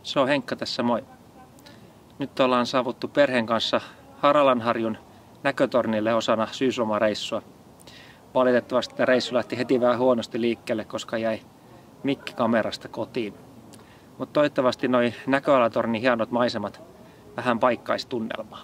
Se on Henkka tässä, moi. Nyt ollaan saavuttu perheen kanssa Haralanharjun näkötornille osana syyslomareissua. Valitettavasti tämä reissu lähti heti vähän huonosti liikkeelle, koska jäi mikki kamerasta kotiin. Mutta toivottavasti noi näköalatornin hienot maisemat vähän paikkaisi tunnelmaa.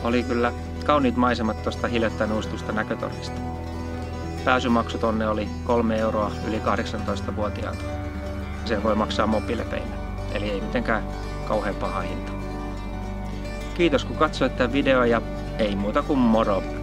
Oli kyllä kauniit maisemat tuosta hiljattain uusistusta näkötornista. Pääsymaksu tonne oli 3 euroa yli 18-vuotiaalta. Sen voi maksaa mobiilepeinä, eli ei mitenkään kauhean paha hinta. Kiitos kun katsoit tämän videon ja ei muuta kuin moro!